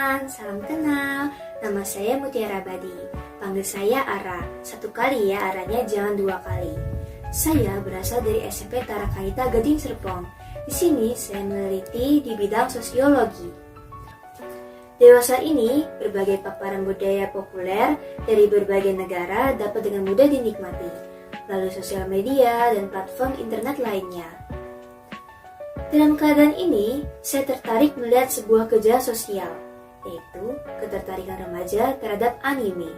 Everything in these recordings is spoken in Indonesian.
teman-teman, salam kenal. Nama saya Mutiara Badi. Panggil saya Ara. Satu kali ya, Aranya jangan dua kali. Saya berasal dari SMP Tarakaita Gading Serpong. Di sini saya meneliti di bidang sosiologi. Dewasa ini, berbagai paparan budaya populer dari berbagai negara dapat dengan mudah dinikmati melalui sosial media dan platform internet lainnya. Dalam keadaan ini, saya tertarik melihat sebuah gejala sosial, yaitu ketertarikan remaja terhadap anime.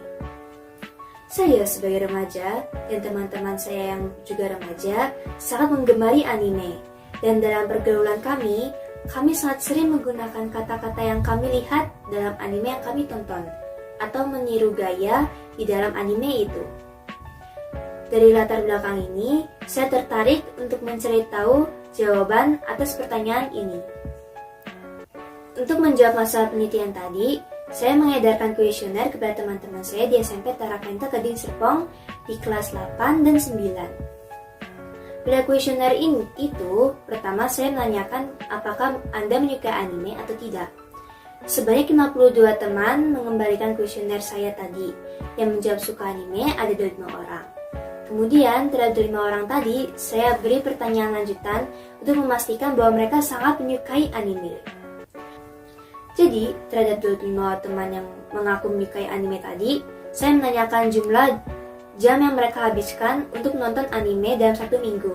Saya sebagai remaja dan teman-teman saya yang juga remaja sangat menggemari anime. Dan dalam pergaulan kami sangat sering menggunakan kata-kata yang kami lihat dalam anime yang kami tonton, atau meniru gaya di dalam anime itu. Dari latar belakang ini, saya tertarik untuk mencari tahu jawaban atas pertanyaan ini. Untuk menjawab masalah penelitian tadi, saya mengedarkan kuesioner kepada teman-teman saya di SMP Tarakaita Gading Serpong di kelas 8 dan 9. Pada kuesioner itu, pertama saya menanyakan apakah Anda menyukai anime atau tidak. Sebanyak 52 teman mengembalikan kuesioner saya tadi. Yang menjawab suka anime ada 25 orang. Kemudian, terhadap 5 orang tadi, saya beri pertanyaan lanjutan untuk memastikan bahwa mereka sangat menyukai anime. Jadi, terhadap 25 teman yang mengaku menyukai anime tadi, saya menanyakan jumlah jam yang mereka habiskan untuk menonton anime dalam 1 minggu.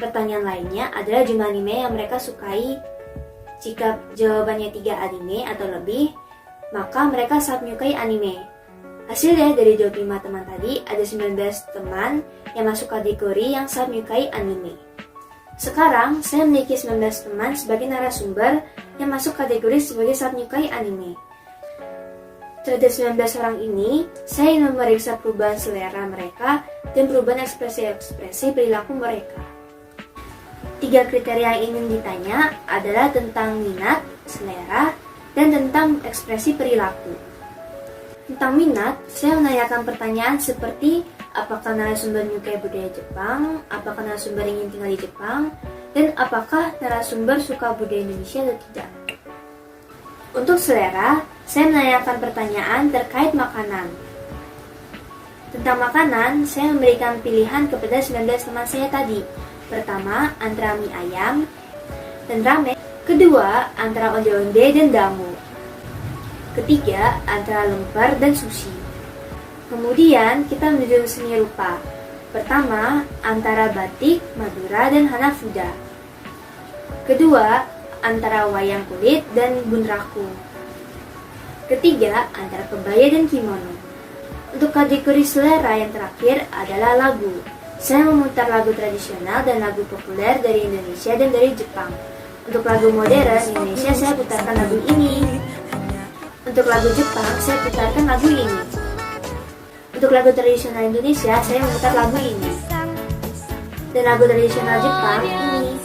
Pertanyaan lainnya adalah jumlah anime yang mereka sukai. Jika jawabannya 3 anime atau lebih, maka mereka sangat menyukai anime. Hasilnya dari 25 teman tadi, ada 19 teman yang masuk kategori yang sangat menyukai anime. Sekarang, saya memiliki 19 teman sebagai narasumber yang masuk kategori sebagai sangat menyukai anime. Terhadap 19 orang ini, saya ingin memeriksa perubahan selera mereka dan perubahan ekspresi perilaku mereka. 3 kriteria yang ingin ditanya adalah tentang minat, selera, dan tentang ekspresi perilaku. Tentang minat, saya menanyakan pertanyaan seperti apakah narasumber menyukai budaya Jepang, apakah narasumber ingin tinggal di Jepang, dan apakah narasumber suka budaya Indonesia atau tidak. Untuk selera, saya menanyakan pertanyaan terkait makanan. Tentang makanan, saya memberikan pilihan kepada 19 teman saya tadi. Pertama, antara mie ayam dan ramen. Kedua, antara onde-onde dan damu. Ketiga, antara lemper dan sushi. Kemudian, kita menuju seni rupa. Pertama, antara batik, Madura, dan Hanafuda. Kedua, antara wayang kulit dan bunraku. Ketiga, antara kebaya dan kimono. Untuk kategori selera yang terakhir adalah lagu. Saya memutar lagu tradisional dan lagu populer dari Indonesia dan dari Jepang. Untuk lagu modern Indonesia, saya putarkan lagu ini. Untuk lagu Jepang, saya putarkan lagu ini. Untuk lagu tradisional Indonesia, saya memutar lagu ini. Dan lagu tradisional Jepang ini.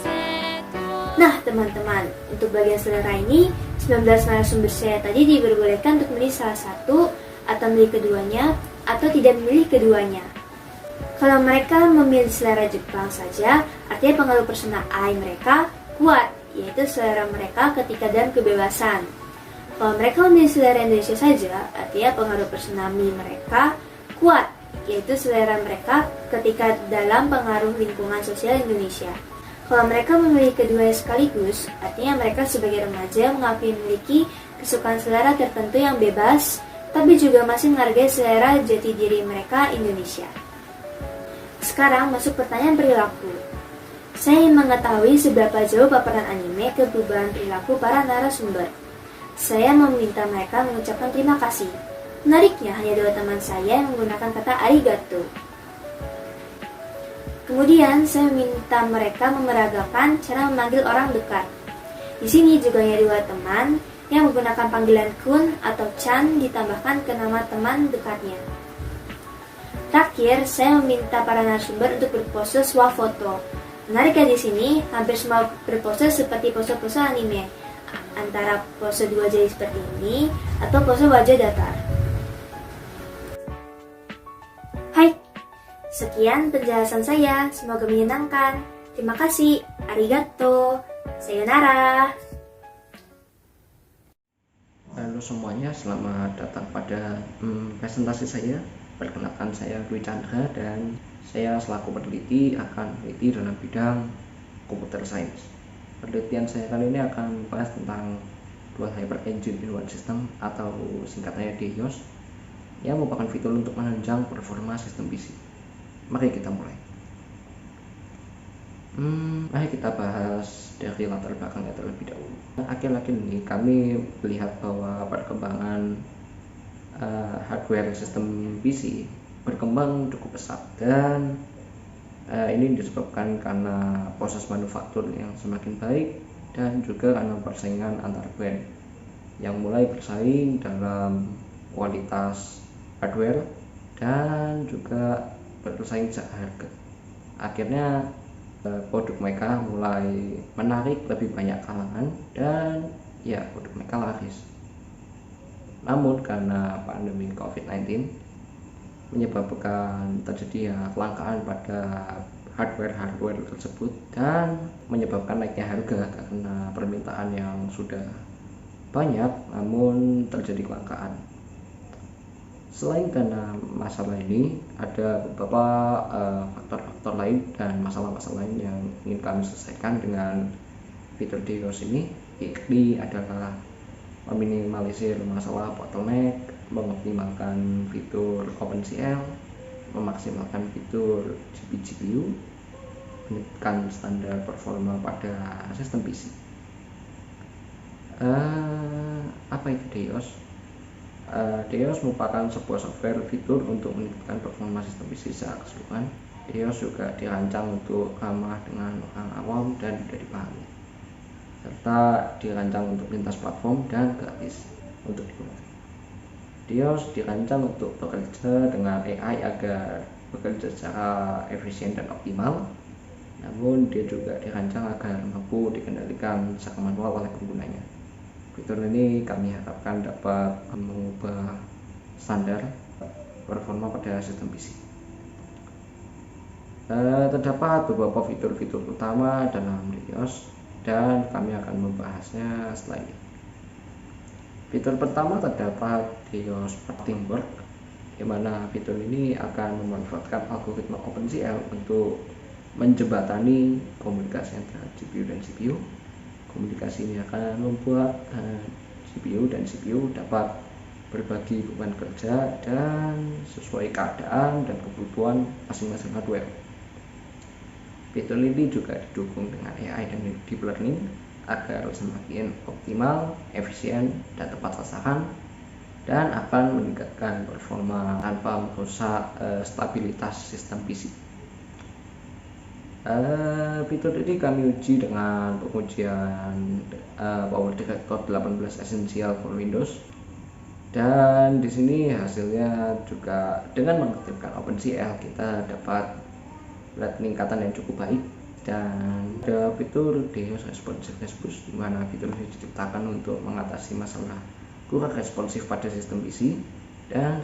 Nah, teman-teman, untuk bagian selera ini, 19 narasumber saya tadi diperbolehkan untuk memilih salah satu, atau memilih keduanya, atau tidak memilih keduanya. Kalau mereka memilih selera Jepang saja, artinya pengaruh personal I mereka kuat, yaitu selera mereka ketika dalam kebebasan. Kalau mereka memilih selera Indonesia saja, artinya pengaruh personal me mereka kuat, yaitu selera mereka ketika dalam pengaruh lingkungan sosial Indonesia. Kalau mereka memilih keduanya sekaligus, artinya mereka sebagai remaja mengakui memiliki kesukaan selera tertentu yang bebas, tapi juga masih menghargai selera jati diri mereka Indonesia. Sekarang masuk pertanyaan perilaku. Saya ingin mengetahui seberapa jauh paparan anime ke perubahan perilaku para narasumber. Saya meminta mereka mengucapkan terima kasih. Menariknya, hanya 2 teman saya yang menggunakan kata arigato. Kemudian, saya meminta mereka memeragakan cara memanggil orang dekat. Di sini juga hanya 2 teman yang menggunakan panggilan kun atau chan ditambahkan ke nama teman dekatnya. Terakhir, saya meminta para narasumber untuk berpose swafoto. Menariknya di sini, hampir semua berpose seperti pose-pose anime, antara pose 2 jari seperti ini atau pose wajah datar. Hai, sekian penjelasan saya, semoga menyenangkan. Terima kasih, arigato, sayonara. Halo semuanya, selamat datang pada presentasi saya. Perkenalkan, saya Dwi Chandra dan saya selaku peneliti akan meneliti dalam bidang computer science. Penelitian saya kali ini akan membahas tentang Dual Hyper Engine in One System atau singkatannya DHIOS yang merupakan fitur untuk menunjang performa sistem PC. Mari kita mulai. Mari kita bahas dari latar belakangnya terlebih dahulu. Akhir-akhir ini kami melihat bahwa perkembangan hardware sistem PC berkembang cukup pesat dan ini disebabkan karena proses manufaktur yang semakin baik dan juga karena persaingan antar brand yang mulai bersaing dalam kualitas hardware dan juga bersaing secara harga. Akhirnya produk mereka mulai menarik lebih banyak kalangan dan ya produk mereka laris. Namun karena pandemi COVID-19 menyebabkan terjadinya kelangkaan pada hardware tersebut dan menyebabkan naiknya harga karena permintaan yang sudah banyak namun terjadi kelangkaan. Selain karena masalah ini, ada beberapa faktor-faktor lain dan masalah-masalah lain yang ingin kami selesaikan dengan fitur DHIOS ini. Ini adalah meminimalisir masalah bottleneck, mengoptimalkan fitur OpenCL, memaksimalkan fitur GPU, meningkatkan standar performa pada sistem PC. Apa itu DHIOS? DHIOS merupakan sebuah software fitur untuk meningkatkan performa sistem PC secara keseluruhan. DHIOS juga dirancang untuk ramah dengan orang awam dan mudah dipahami, serta dirancang untuk lintas platform dan gratis untuk digunakan. DHIOS dirancang untuk bekerja dengan AI agar bekerja secara efisien dan optimal, namun dia juga dirancang agar mampu dikendalikan secara manual oleh penggunanya. Fitur ini kami harapkan dapat mengubah standar performa pada sistem PC. Terdapat beberapa fitur-fitur utama dalam DHIOS dan kami akan membahasnya setelah ini. Fitur pertama terdapat DHIOS Teamwork, di mana fitur ini akan memanfaatkan algoritma OpenCL untuk menjembatani komunikasi antara GPU dan CPU. Komunikasi ini akan membuat GPU dan CPU dapat berbagi beban kerja dan sesuai keadaan dan kebutuhan masing-masing hardware. Fitur ini juga didukung dengan AI dan Deep Learning agar semakin optimal, efisien, dan tepat sasaran, dan akan meningkatkan performa tanpa merusak stabilitas sistem PC. Fitur ini kami uji dengan pengujian Power Director 18 Essential for Windows, dan di sini hasilnya juga dengan mengaktifkan OpenCL kita dapat lihat peningkatan yang cukup baik. Dan ada fitur DHIOS Responsiveness Boost, di mana fitur ini diciptakan untuk mengatasi masalah kurang responsif pada sistem PC, dan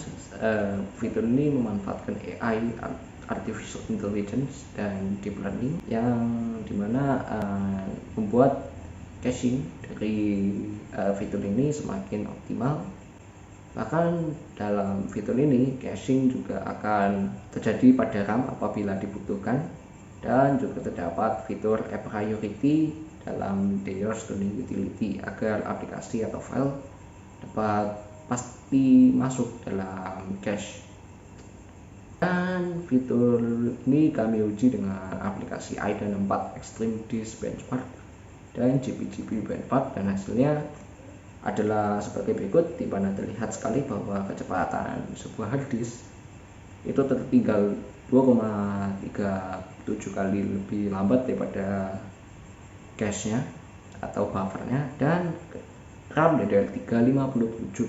fitur ini memanfaatkan AI Artificial Intelligence dan Deep Learning yang dimana membuat caching dari fitur ini semakin optimal. Bahkan dalam fitur ini caching juga akan terjadi pada RAM apabila dibutuhkan, dan juga terdapat fitur App Priority dalam DHIOS Tuning Utility agar aplikasi atau file dapat pasti masuk dalam cache. Dan fitur ini kami uji dengan aplikasi Aiden 4 Extreme Disk Benchmark dan GPGPU Benchmark, dan hasilnya adalah sebagai berikut, di mana terlihat sekali bahwa kecepatan sebuah hard disk itu tertinggal 2,37 kali lebih lambat daripada cache-nya atau buffernya, dan RAM dari 357,38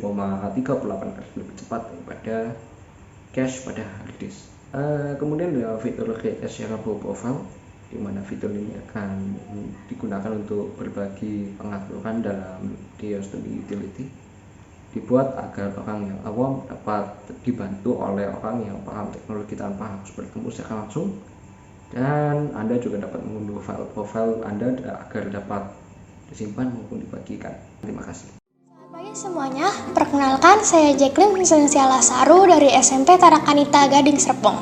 kali lebih cepat daripada cache pada hard disk. Kemudian ada fitur Create a Shareable Profile, di mana fitur ini akan digunakan untuk berbagi pengaturan dalam DHIOS Tuning Utility, dibuat agar orang yang awam dapat dibantu oleh orang yang paham teknologi tanpa harus bertemu secara langsung. Dan Anda juga dapat mengunduh file profile Anda agar dapat disimpan maupun dibagikan. Terima kasih. Selamat pagi Semuanya, perkenalkan saya Jacqueline Sensia Lasaru dari SMP Tarakanita Gading Serpong.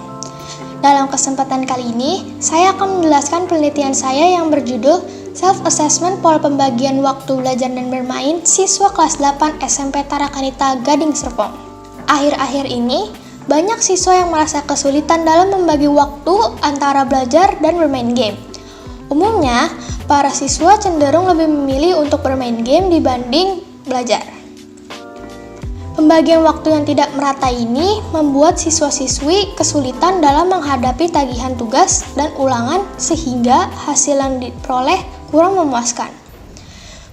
Dalam kesempatan kali ini, saya akan menjelaskan penelitian saya yang berjudul Self-Assessment Pola Pembagian Waktu Belajar dan Bermain Siswa Kelas 8 SMP Tarakanita Gading Serpong. Akhir-akhir ini, banyak siswa yang merasa kesulitan dalam membagi waktu antara belajar dan bermain game. Umumnya, para siswa cenderung lebih memilih untuk bermain game dibanding belajar. Pembagian waktu yang tidak merata ini membuat siswa-siswi kesulitan dalam menghadapi tagihan tugas dan ulangan sehingga hasil yang diperoleh kurang memuaskan.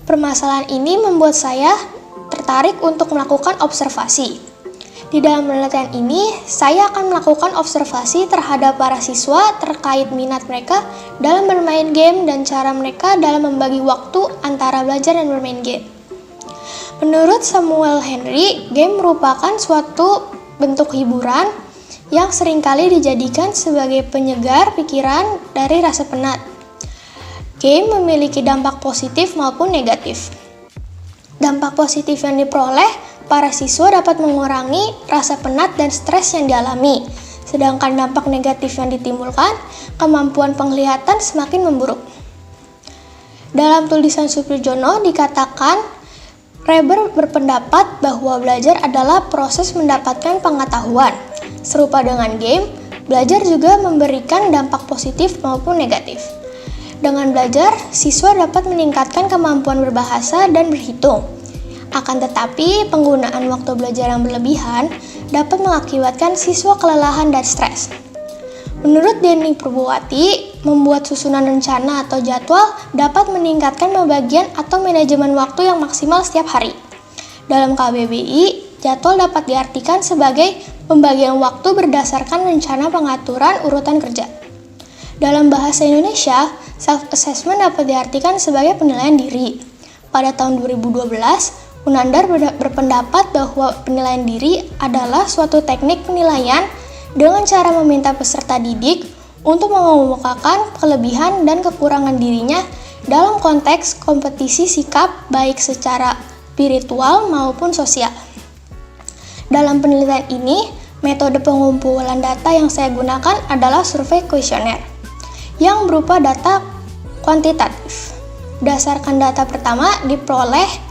Permasalahan ini membuat saya tertarik untuk melakukan observasi. Di dalam penelitian ini, saya akan melakukan observasi terhadap para siswa terkait minat mereka dalam bermain game dan cara mereka dalam membagi waktu antara belajar dan bermain game. Menurut Samuel Henry, game merupakan suatu bentuk hiburan yang seringkali dijadikan sebagai penyegar pikiran dari rasa penat. Game memiliki dampak positif maupun negatif. Dampak positif yang diperoleh, para siswa dapat mengurangi rasa penat dan stres yang dialami. Sedangkan dampak negatif yang ditimbulkan, kemampuan penglihatan semakin memburuk. Dalam tulisan Supriyono dikatakan, Reber berpendapat bahwa belajar adalah proses mendapatkan pengetahuan. Serupa dengan game, belajar juga memberikan dampak positif maupun negatif. Dengan belajar, siswa dapat meningkatkan kemampuan berbahasa dan berhitung. Akan tetapi, penggunaan waktu belajar yang berlebihan dapat mengakibatkan siswa kelelahan dan stres. Menurut Denny Purbowati, membuat susunan rencana atau jadwal dapat meningkatkan pembagian atau manajemen waktu yang maksimal setiap hari. Dalam KBBI, jadwal dapat diartikan sebagai pembagian waktu berdasarkan rencana pengaturan urutan kerja. Dalam bahasa Indonesia, self-assessment dapat diartikan sebagai penilaian diri. Pada tahun 2012, Unandar berpendapat bahwa penilaian diri adalah suatu teknik penilaian dengan cara meminta peserta didik untuk mengemukakan kelebihan dan kekurangan dirinya dalam konteks kompetisi sikap baik secara spiritual maupun sosial. Dalam penelitian ini, metode pengumpulan data yang saya gunakan adalah survei kuesioner yang berupa data kuantitatif. Berdasarkan data pertama diperoleh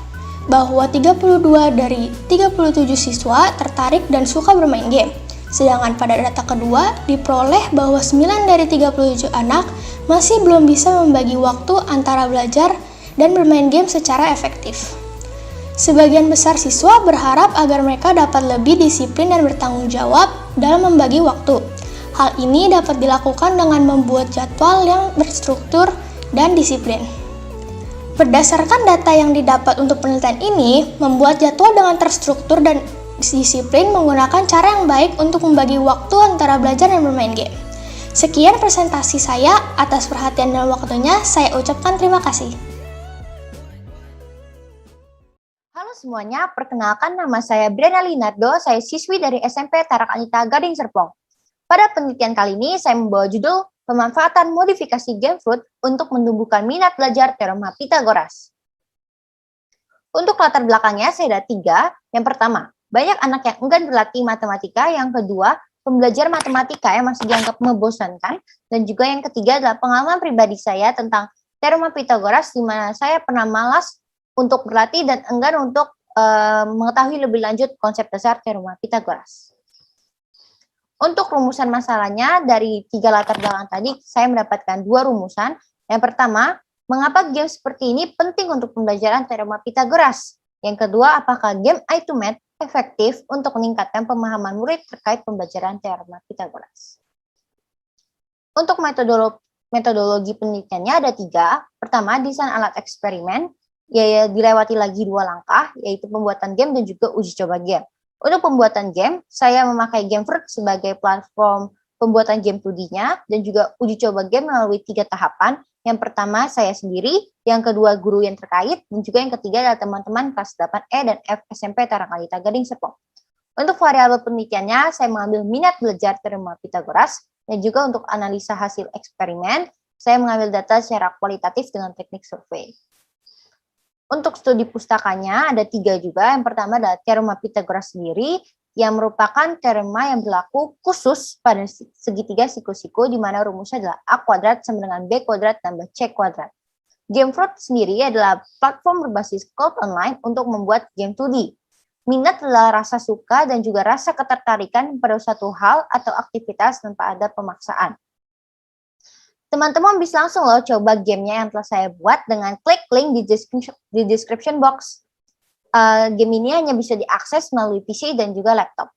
bahwa 32 dari 37 siswa tertarik dan suka bermain game. Sedangkan pada data kedua, diperoleh bahwa 9 dari 37 anak masih belum bisa membagi waktu antara belajar dan bermain game secara efektif. Sebagian besar siswa berharap agar mereka dapat lebih disiplin dan bertanggung jawab dalam membagi waktu. Hal ini dapat dilakukan dengan membuat jadwal yang berstruktur dan disiplin. Berdasarkan data yang didapat untuk penelitian ini, membuat jadwal dengan terstruktur dan disiplin menggunakan cara yang baik untuk membagi waktu antara belajar dan bermain game. Sekian presentasi saya, atas perhatian dan waktunya saya ucapkan terima kasih. Halo semuanya, perkenalkan nama saya Briana Linardo, saya siswi dari SMP Tarakanita Gading Serpong. Pada penelitian kali ini saya membawa judul Pemanfaatan Modifikasi Game Fruit untuk Menumbuhkan Minat Belajar Teorema Pythagoras. Untuk latar belakangnya saya ada 3. Yang pertama, banyak anak yang enggan berlatih matematika. Yang kedua, pembelajaran matematika yang masih dianggap membosankan. Dan juga yang ketiga adalah pengalaman pribadi saya tentang teorema Pythagoras, di mana saya pernah malas untuk berlatih dan enggan untuk mengetahui lebih lanjut konsep dasar teorema Pythagoras. Untuk rumusan masalahnya, dari 3 latar belakang tadi, saya mendapatkan 2 rumusan. Yang pertama, mengapa game seperti ini penting untuk pembelajaran teorema Pythagoras? Yang kedua, apakah game I2Math efektif untuk meningkatkan pemahaman murid terkait pembelajaran teorema Pythagoras. Untuk metodologi penelitiannya ada 3. Pertama, desain alat eksperimen, ya dilewati lagi 2 langkah, yaitu pembuatan game dan juga uji coba game. Untuk pembuatan game, saya memakai Game Fruit sebagai platform pembuatan game 2D-nya, dan juga uji coba game melalui 3 tahapan. Yang pertama, saya sendiri, yang kedua, guru yang terkait, dan juga yang ketiga adalah teman-teman kelas 8E dan F SMP Tarakanita Gading Serpong. Untuk variabel penelitiannya, saya mengambil minat belajar teorema Pythagoras, dan juga untuk analisa hasil eksperimen, saya mengambil data secara kualitatif dengan teknik survei. Untuk studi pustakanya ada 3 juga. Yang pertama adalah teorema Pythagoras sendiri, yang merupakan teorema yang berlaku khusus pada segitiga siku-siku, di mana rumusnya adalah A kuadrat sama dengan B kuadrat tambah C kuadrat. Gamefruit sendiri adalah platform berbasis code online untuk membuat game 2D. Minat adalah rasa suka dan juga rasa ketertarikan pada suatu hal atau aktivitas tanpa ada pemaksaan. Teman-teman bisa langsung loh coba gamenya yang telah saya buat dengan klik link di description box. Game ini hanya bisa diakses melalui PC dan juga laptop.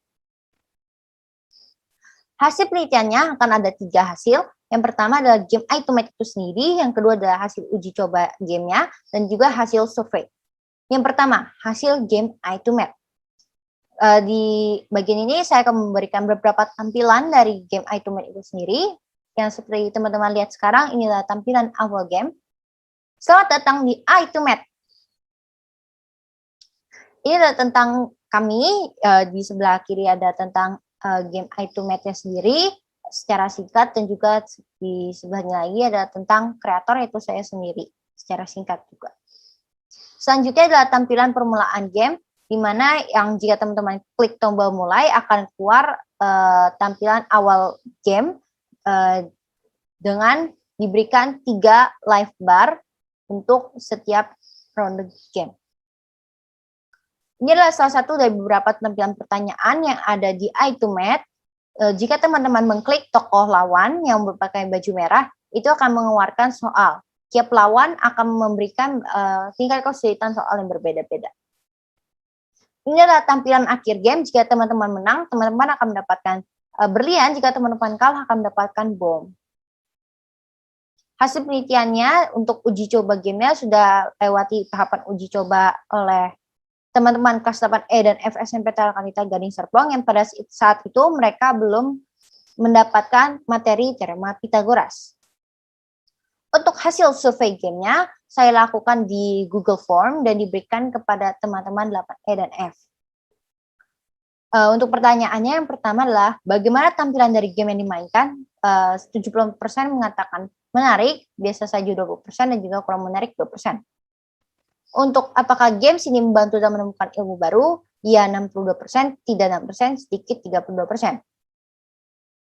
Hasil penelitiannya akan ada 3 hasil. Yang pertama adalah game iToMate itu sendiri, yang kedua adalah hasil uji coba gamenya, dan juga hasil survei. Yang pertama, hasil game iToMate. Di bagian ini saya akan memberikan beberapa tampilan dari game iToMate itu sendiri. Yang seperti teman-teman lihat sekarang, inilah tampilan awal game. Selamat datang di iToMate. Ini adalah tentang kami, di sebelah kiri ada tentang game iToMate-nya sendiri secara singkat, dan juga di sebelahnya lagi ada tentang kreator, yaitu saya sendiri secara singkat juga. Selanjutnya adalah tampilan permulaan game, di mana yang jika teman-teman klik tombol mulai akan keluar tampilan awal game dengan diberikan 3 live bar untuk setiap ronde game. Ini adalah salah satu dari beberapa tampilan pertanyaan yang ada di iToMate. Jika teman-teman mengklik tokoh lawan yang berpakaian baju merah, itu akan mengeluarkan soal. Tiap lawan akan memberikan tingkat kesulitan soal yang berbeda-beda. Ini adalah tampilan akhir game. Jika teman-teman menang, teman-teman akan mendapatkan berlian. Jika teman-teman kalah, akan mendapatkan bom. Hasil penelitiannya untuk uji coba gamenya sudah lewati tahapan uji coba oleh teman-teman kelas 8E dan F SMP Tarakanita Gading Serpong, yang pada saat itu mereka belum mendapatkan materi teorema Pythagoras. Untuk hasil survei gamenya, saya lakukan di Google Form dan diberikan kepada teman-teman 8E dan F. Untuk pertanyaannya, yang pertama adalah bagaimana tampilan dari game yang dimainkan? 70% mengatakan menarik, biasa saja 20%, dan juga kurang menarik 2%. Untuk apakah games ini membantu dalam menemukan ilmu baru? Ya 62%, tidak 6%, sedikit 32%.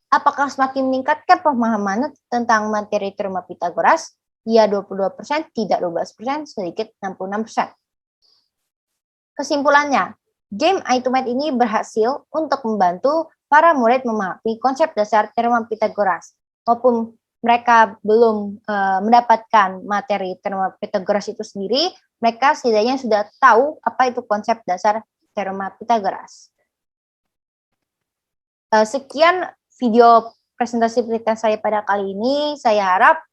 Apakah semakin meningkatkan pemahaman tentang materi teorema Pythagoras? Ya 22%, tidak 12%, sedikit 66%. Kesimpulannya, game iToMate ini berhasil untuk membantu para murid memahami konsep dasar teorema Pythagoras. Walaupun mereka belum mendapatkan materi teorema Pythagoras itu sendiri, mereka setidaknya sudah tahu apa itu konsep dasar teorema Pythagoras. Sekian video presentasi penelitian saya pada kali ini. Saya harap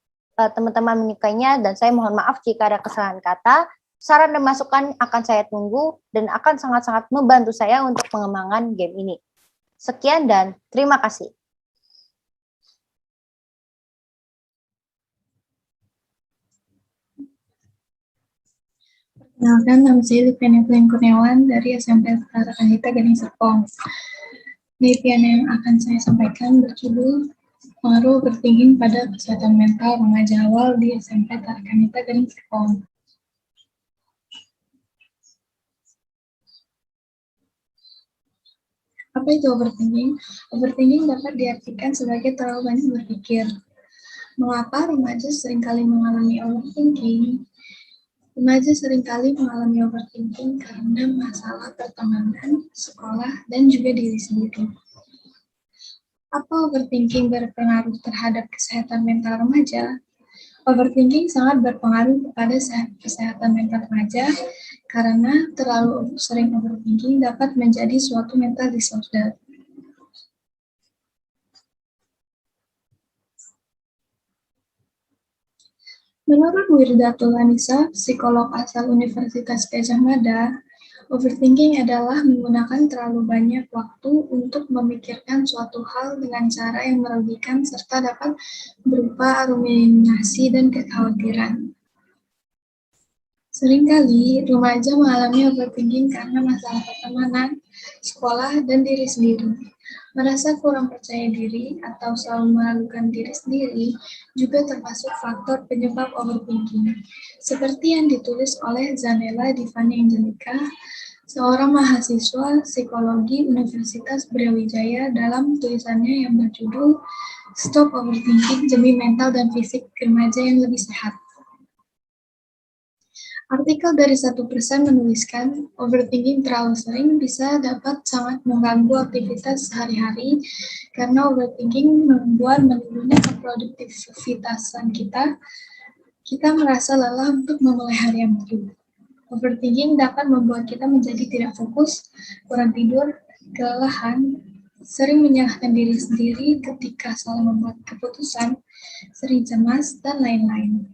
teman-teman menyukainya, dan saya mohon maaf jika ada kesalahan kata. Saran dan masukan akan saya tunggu dan akan sangat-sangat membantu saya untuk pengembangan game ini. Sekian dan terima kasih. Perkenalkan, nama saya Lipian Evelyn Kurniawan dari SMP Tarakanita Gading Serpong. Penelitian yang akan saya sampaikan berjudul Pengaruh Overthinking pada Kesehatan Mental Remaja Awal di SMP Tarakanita Gading Serpong. Apa itu overthinking? Overthinking dapat diartikan sebagai terlalu banyak berpikir. Mengapa remaja seringkali mengalami overthinking? Remaja seringkali mengalami overthinking karena masalah pertemanan, sekolah, dan juga diri sendiri. Apa overthinking berpengaruh terhadap kesehatan mental remaja? Overthinking sangat berpengaruh kepada kesehatan mental remaja karena terlalu sering overthinking dapat menjadi suatu mental disorder. Menurut Wirdatul Anisa, psikolog asal Universitas Gadjah Mada, overthinking adalah menggunakan terlalu banyak waktu untuk memikirkan suatu hal dengan cara yang merugikan serta dapat berupa ruminasi dan kekhawatiran. Seringkali remaja mengalami overthinking karena masalah pertemanan, sekolah, dan diri sendiri. Merasa kurang percaya diri atau selalu meragukan diri sendiri juga termasuk faktor penyebab overthinking. Seperti yang ditulis oleh Zanella Divani Angelica, seorang mahasiswa psikologi Universitas Brawijaya dalam tulisannya yang berjudul Stop Overthinking Demi Mental dan Fisik Remaja yang Lebih Sehat. Artikel dari 1% menuliskan, overthinking terlalu sering bisa dapat sangat mengganggu aktivitas sehari-hari karena overthinking membuat menurunnya produktivitasan kita merasa lelah untuk memulai hari yang baru. Overthinking dapat membuat kita menjadi tidak fokus, kurang tidur, kelelahan, sering menyalahkan diri sendiri ketika salah membuat keputusan, sering cemas, dan lain-lain.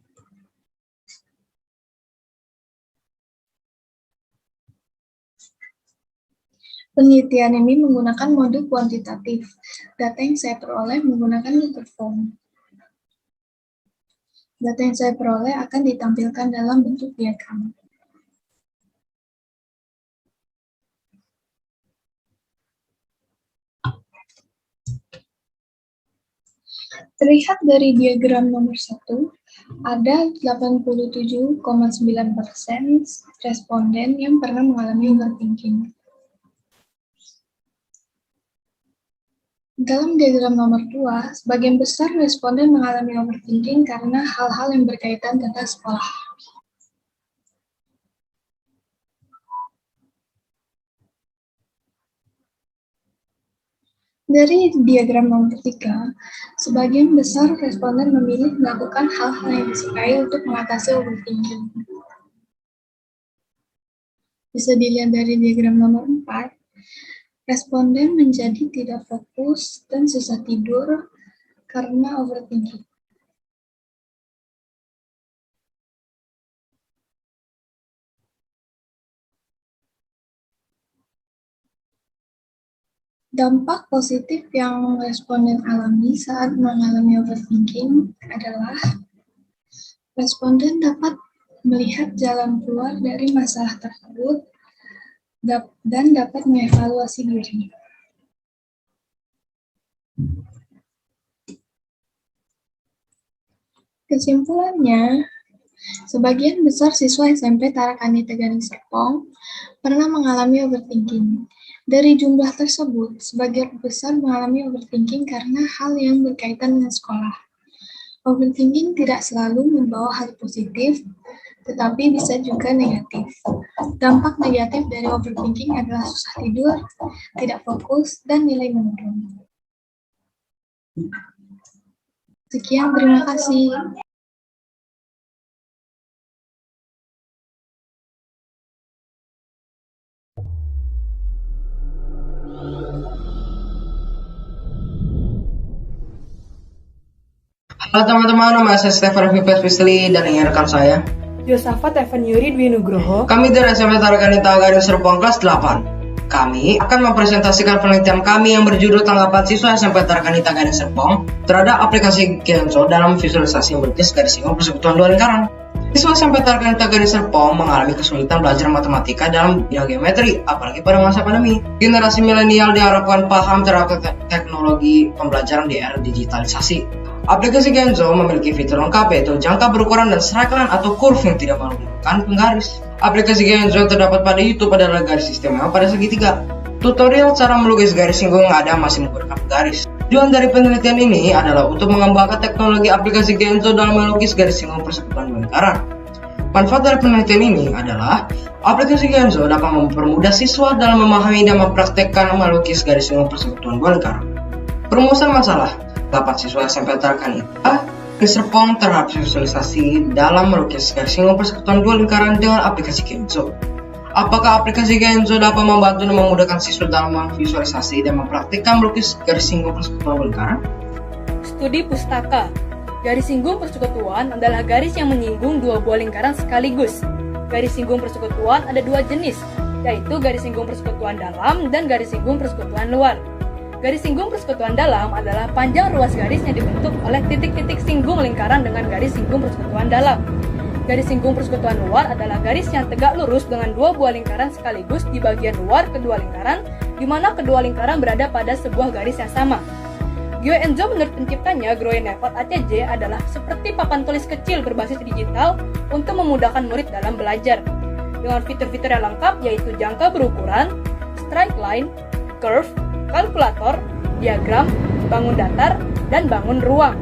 Penelitian ini menggunakan mode kuantitatif. Data yang saya peroleh menggunakan Google Form. Data yang saya peroleh akan ditampilkan dalam bentuk diagram. Terlihat dari diagram nomor 1, ada 87,9% responden yang pernah mengalami overthinking. Dalam diagram nomor 2, sebagian besar responden mengalami overthinking karena hal-hal yang berkaitan tentang sekolah. Dari diagram nomor 3, sebagian besar responden memilih melakukan hal-hal yang disukai untuk mengatasi overthinking. Bisa dilihat dari diagram nomor 4, responden menjadi tidak fokus dan susah tidur karena overthinking. Dampak positif yang responden alami saat mengalami overthinking adalah responden dapat melihat jalan keluar dari masalah tersebut dan dapat mengevaluasi diri. Kesimpulannya, sebagian besar siswa SMP Tarakanita Gading Serpong pernah mengalami overthinking. Dari jumlah tersebut, sebagian besar mengalami overthinking karena hal yang berkaitan dengan sekolah. Overthinking tidak selalu membawa hal positif, tetapi bisa juga negatif. Dampak negatif dari overthinking adalah susah tidur, tidak fokus, dan nilai menurun. Sekian, terima kasih. Halo teman-teman, nama saya Stefan Vipes Wisli dan ini rekan saya Yosafat Evan Yuri Dwi Nugroho. Kami dari SMP Tarakanita Gading Serpong kelas 8. Kami akan mempresentasikan penelitian kami yang berjudul Tanggapan Siswa SMP Tarakanita Gading Serpong terhadap aplikasi Genzo dalam visualisasi melukis garis singgung persekutuan dua lingkaran. Siswa SMP Tarakanita Gading Serpong mengalami kesulitan belajar matematika dalam bidang geometri, apalagi pada masa pandemi. Generasi milenial diharapkan paham terhadap teknologi pembelajaran di era digitalisasi. Aplikasi Genzo memiliki fitur lengkap yaitu jangka berukuran dan serakan atau curve yang tidak memerlukan penggaris. Aplikasi Genzo terdapat pada YouTube adalah garis istimewa pada segitiga. Tutorial cara melukis garis singgung ada masih menggunakan penggaris. Tujuan dari penelitian ini adalah untuk mengembangkan teknologi aplikasi Genzo dalam melukis garis singgung persekutuan dua lingkaran. Manfaat dari penelitian ini adalah aplikasi Genzo dapat mempermudah siswa dalam memahami dan mempraktekkan melukis garis singgung persekutuan dua lingkaran. Perumusan masalah. 8 siswa SMP Tarakanita Gading Serpong terhadap visualisasi dalam melukis garis singgung persekutuan dua lingkaran dengan aplikasi Genzo. Apakah aplikasi Genzo dapat membantu dan memudahkan siswa dalam memvisualisasi dan mempraktikkan melukis garis singgung persekutuan dua lingkaran? Studi pustaka. Garis singgung persekutuan adalah garis yang menyinggung dua buah lingkaran sekaligus. Garis singgung persekutuan ada dua jenis, yaitu garis singgung persekutuan dalam dan garis singgung persekutuan luar. Garis singgung persekutuan dalam adalah panjang ruas garis yang dibentuk oleh titik-titik singgung lingkaran dengan garis singgung persekutuan dalam. Garis singgung persekutuan luar adalah garis yang tegak lurus dengan dua buah lingkaran sekaligus di bagian luar kedua lingkaran di mana kedua lingkaran berada pada sebuah garis yang sama. GeoEnzo menurut penciptanya Groeneveld ACJ adalah seperti papan tulis kecil berbasis digital untuk memudahkan murid dalam belajar. Dengan fitur-fitur yang lengkap yaitu jangka berukuran, straight line, curve, kalkulator, diagram, bangun datar, dan bangun ruang.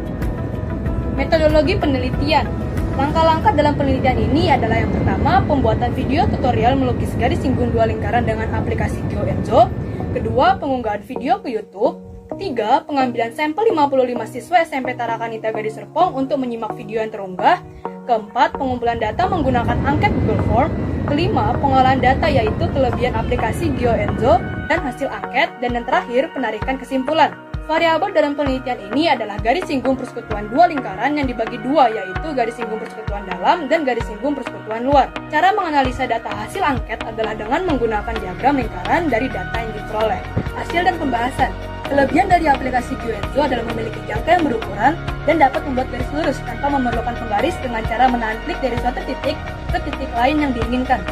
Metodologi penelitian. Langkah-langkah dalam penelitian ini adalah yang pertama, pembuatan video tutorial melukis garis singgung dua lingkaran dengan aplikasi GeoEnzo. Kedua, pengunggahan video ke YouTube. Ketiga, pengambilan sampel 55 siswa SMP Tarakanita Gading Serpong untuk menyimak video yang terunggah. Keempat, pengumpulan data menggunakan angket Google Form. Kelima, pengolahan data yaitu kelebihan aplikasi GeoEnzo dan hasil angket. Dan yang terakhir, penarikan kesimpulan. Variabel dalam penelitian ini adalah garis singgung persekutuan dua lingkaran yang dibagi dua, yaitu garis singgung persekutuan dalam dan garis singgung persekutuan luar. Cara menganalisa data hasil angket adalah dengan menggunakan diagram lingkaran dari data yang diperoleh. Hasil dan pembahasan. Kelebihan dari aplikasi GeoEnzo adalah memiliki jangka yang berukuran dan dapat membuat garis lurus tanpa memerlukan penggaris dengan cara menahan klik dari suatu titik ke titik lain yang diinginkan.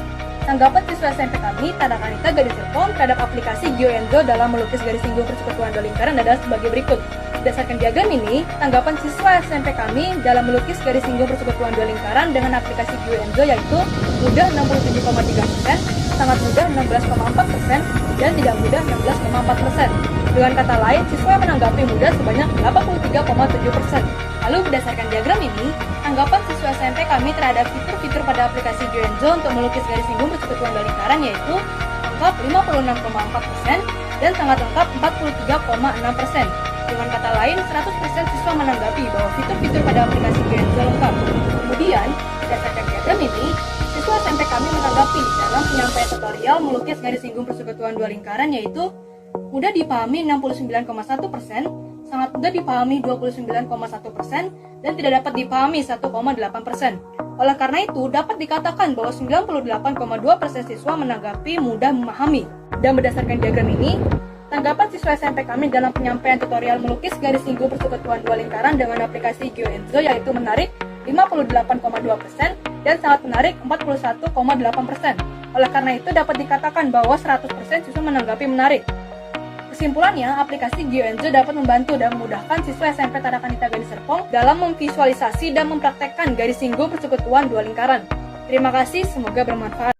Tanggapan siswa SMP kami, Tarakanita Gading Serpong, terhadap aplikasi GeoEnzo dalam melukis garis singgung persekutuan dua lingkaran adalah sebagai berikut. Berdasarkan diagram ini, tanggapan siswa SMP kami dalam melukis garis singgung persekutuan dua lingkaran dengan aplikasi GeoEnzo yaitu mudah 67,3%, sangat mudah 16,4%, dan tidak mudah 16,4%. Dengan kata lain, siswa menanggapi mudah sebanyak 83,7%. Lalu berdasarkan diagram ini, tanggapan siswa SMP kami terhadap fitur-fitur pada aplikasi GeoEnzo untuk melukis garis singgung persekutuan dua lingkaran yaitu lengkap 56,4% dan sangat lengkap 43,6%. Dengan kata lain, 100% siswa menanggapi bahwa fitur-fitur pada aplikasi GeoEnzo lengkap. Kemudian, berdasarkan diagram ini, siswa SMP kami menanggapi dalam penyampaian tutorial melukis garis singgung persekutuan dua lingkaran yaitu mudah dipahami 69,1%, sangat mudah dipahami 29,1%, dan tidak dapat dipahami 1,8%. Oleh karena itu, dapat dikatakan bahwa 98,2% siswa menanggapi mudah memahami. Dan berdasarkan diagram ini, tanggapan siswa SMP kami dalam penyampaian tutorial melukis garis singgung persekutuan dua lingkaran dengan aplikasi GeoEnzo yaitu menarik 58,2% dan sangat menarik 41,8%. Oleh karena itu, dapat dikatakan bahwa 100% siswa menanggapi menarik. Kesimpulannya, aplikasi GeoEnzo dapat membantu dan memudahkan siswa SMP Tarakanita Gading Serpong dalam memvisualisasi dan mempraktekkan garis singgung persekutuan dua lingkaran. Terima kasih, semoga bermanfaat.